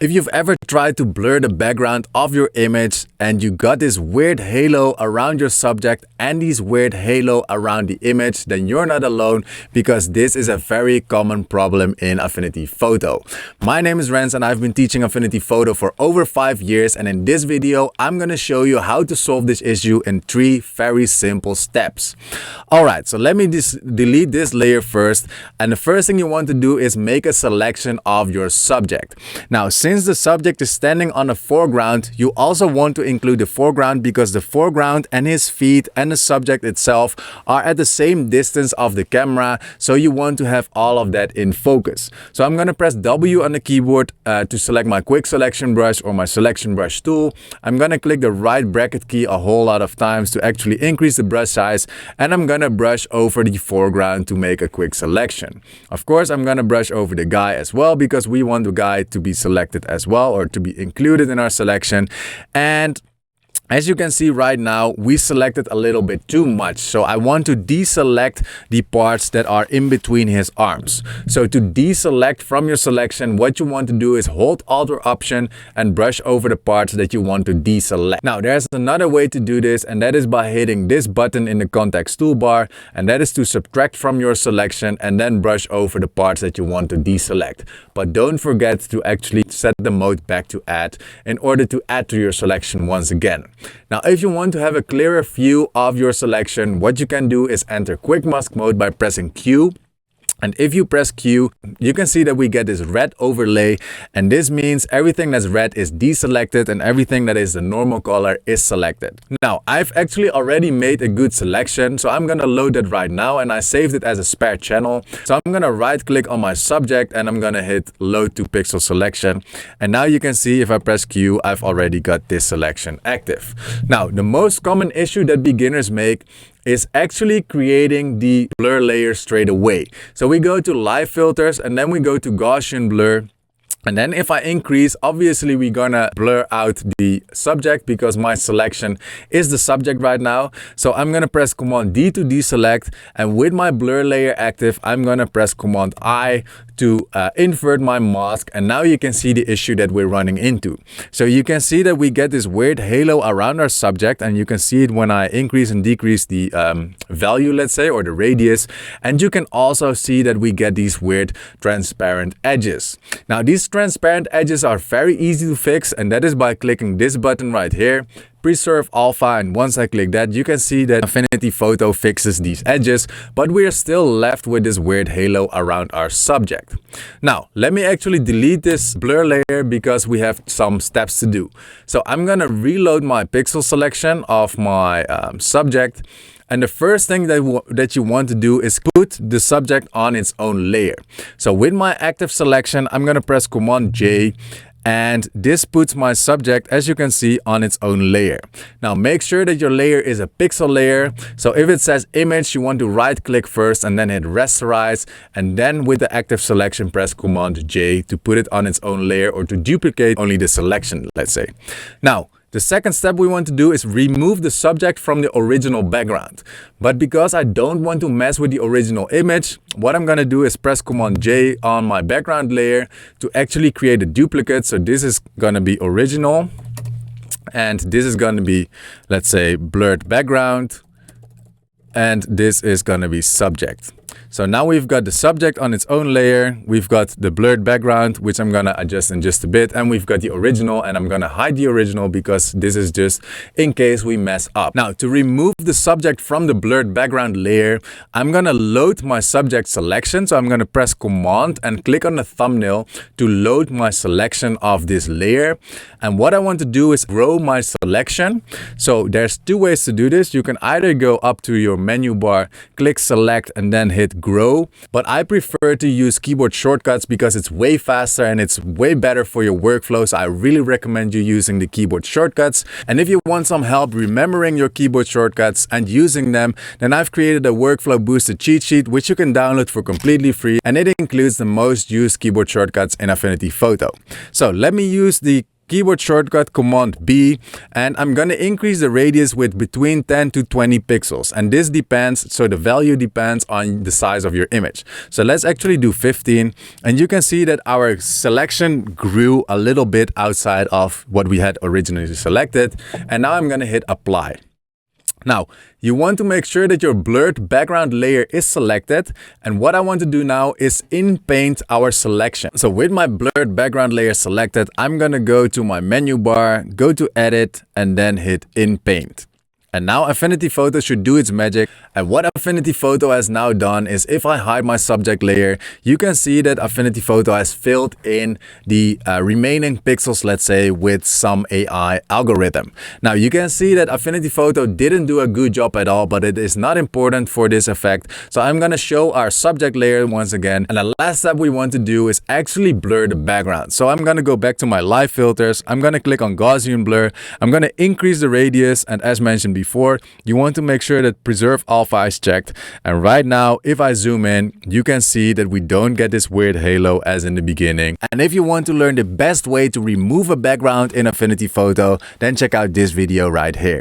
If you've ever tried to blur the background of your image and you got this weird halo around your subject and this weird halo around the image, then you're not alone, because this is a very common problem in Affinity Photo. My name is Rens and I've been teaching Affinity Photo for over 5 years, and in this video I'm going to show you how to solve this issue in 3 very simple steps. Alright, so let me delete this layer first, and the first thing you want to do is make a selection of your subject. Now, since the subject is standing on the foreground, you also want to include the foreground because the foreground and his feet and the subject itself are at the same distance of the camera, so you want to have all of that in focus. So I'm going to press W on the keyboard to select my quick selection brush or my selection brush tool. I'm going to click the right bracket key a whole lot of times to actually increase the brush size, and I'm going to brush over the foreground to make a quick selection. Of course, I'm going to brush over the guy as well because we want the guy to be selected as well, or to be included in our selection. And as you can see right now, we selected a little bit too much. So I want to deselect the parts that are in between his arms. So to deselect from your selection, what you want to do is hold Alt or Option and brush over the parts that you want to deselect. Now, there's another way to do this, and that is by hitting this button in the context toolbar, and that is to subtract from your selection and then brush over the parts that you want to deselect. But don't forget to actually set the mode back to add in order to add to your selection once again. Now, if you want to have a clearer view of your selection, what you can do is enter Quick Mask mode by pressing Q. And if you press Q, you can see that we get this red overlay, and this means everything that's red is deselected and everything that is the normal color is selected. Now, I've actually already made a good selection, so I'm gonna load that right now, and I saved it as a spare channel. So I'm gonna right click on my subject and I'm gonna hit load to pixel selection. And now you can see if I press Q, I've already got this selection active. Now, the most common issue that beginners make is actually creating the blur layer straight away. So we go to live filters and then we go to Gaussian blur. And then if I increase, obviously we're gonna blur out the subject because my selection is the subject right now. So I'm gonna press Command D to deselect, and with my blur layer active, I'm gonna press Command I to invert my mask, and now you can see the issue that we're running into. So you can see that we get this weird halo around our subject, and you can see it when I increase and decrease the value, let's say, or the radius. And you can also see that we get these weird transparent edges. Now, these transparent edges are very easy to fix, and that is by clicking this button right here, Preserve Alpha, and once I click that, you can see that Affinity Photo fixes these edges, but we are still left with this weird halo around our subject. Now, let me actually delete this blur layer because we have some steps to do. So I'm gonna reload my pixel selection of my subject. And the first thing that you want to do is put the subject on its own layer. So with my active selection, I'm going to press Command J, and this puts my subject, as you can see, on its own layer. Now, make sure that your layer is a pixel layer. So if it says image, you want to right click first and then hit rasterize, and then with the active selection, press Command J to put it on its own layer, or to duplicate only the selection, let's say. Now, the second step we want to do is remove the subject from the original background. But because I don't want to mess with the original image, what I'm going to do is press Command J on my background layer to actually create a duplicate. So this is going to be original, and this is going to be, let's say, blurred background, and this is going to be subject. So now we've got the subject on its own layer, we've got the blurred background, which I'm gonna adjust in just a bit, and we've got the original, and I'm gonna hide the original because this is just in case we mess up. Now, to remove the subject from the blurred background layer, I'm gonna load my subject selection. So I'm gonna press Command and click on the thumbnail to load my selection of this layer. And what I want to do is grow my selection. So there's 2 ways to do this. You can either go up to your menu bar, click select, and then hit grow, but I prefer to use keyboard shortcuts because it's way faster and it's way better for your workflow. So I really recommend you using the keyboard shortcuts. And if you want some help remembering your keyboard shortcuts and using them, then I've created a workflow booster cheat sheet which you can download for completely free, and it includes the most used keyboard shortcuts in Affinity Photo. So let me use the keyboard shortcut Command B, and I'm gonna increase the radius with between 10 to 20 pixels. And this depends, so the value depends on the size of your image. So let's actually do 15, and you can see that our selection grew a little bit outside of what we had originally selected. And now I'm gonna hit apply. Now, you want to make sure that your blurred background layer is selected. And what I want to do now is inpaint our selection. So with my blurred background layer selected, I'm gonna go to my menu bar, go to edit, and then hit inpaint. And now Affinity Photo should do its magic. And what Affinity Photo has now done is, if I hide my subject layer, you can see that Affinity Photo has filled in the remaining pixels, let's say, with some AI algorithm. Now you can see that Affinity Photo didn't do a good job at all, but it is not important for this effect. So I'm gonna show our subject layer once again. And the last step we want to do is actually blur the background. So I'm gonna go back to my live filters. I'm gonna click on Gaussian blur. I'm gonna increase the radius, and as mentioned before, you want to make sure that preserve alpha is checked. And right now, if I zoom in, you can see that we don't get this weird halo as in the beginning. And if you want to learn the best way to remove a background in Affinity Photo, then check out this video right here.